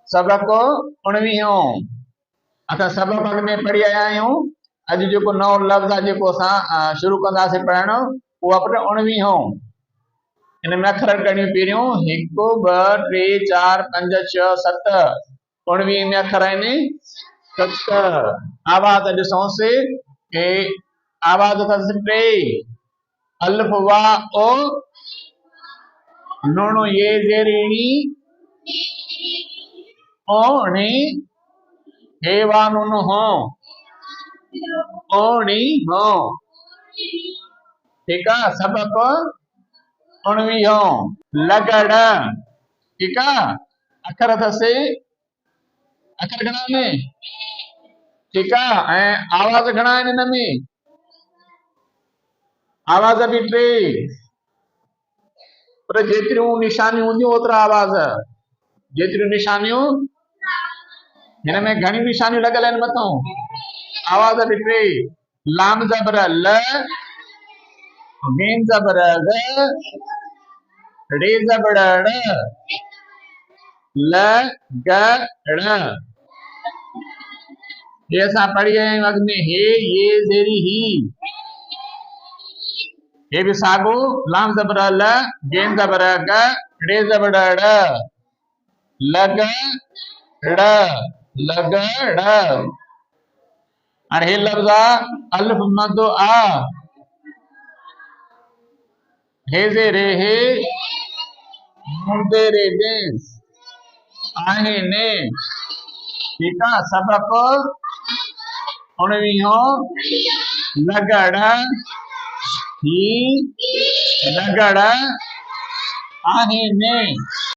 सबक 19 असां सबक अॻ में पढ़ी आया आहियूं। अॼु जेको नओं लफ़्ज़ आहे जेको असां शुरू कंदासीं पढ़ण उहो आहे 19 इन में अखर करणियूं पहिरियों 1 2 3 4 5 6 7 19 में अखर आहिनि 7। आवाज़ ॾिसोसि के आवाज़ अथसि 3 अलिफ वा ओ नुणु ये ज़ेरिणी ओणी हे वा नुनु हो ओणी हो। ठीक है सबक 19 लगड़। ठीक है अखर अथसि अखर घणा आहिनि ठीक है ऐं आवाज़ घणा आहिनि हिन में आवाज़ बि 3 पर जेतिरियूं निशानियूं हूंदियूं ओतिरा आवाज़ जेतिरियूं निशानियूं हिन में घणी निशानियूं लॻल आहिनि मथां आवाज़ बि 3 लाम ज़बर ल मीम ज़बर ग रे ज़बर ड़ ल ग ड़। ये असां पढ़ी आया आहियूं अॻ में हे ये ज़ेरी ही ये भी सागो लाम ज़बर ल गेम ज़बर ग रे ज़बर ड़ लग ड़ लगड़। और हे लफ्ज़ अलिफ मद आ हे जे रे हे मुंदे रे दे आहे ने। ठीक है सबक 19 लगड़ ही लगड़ आहे ने।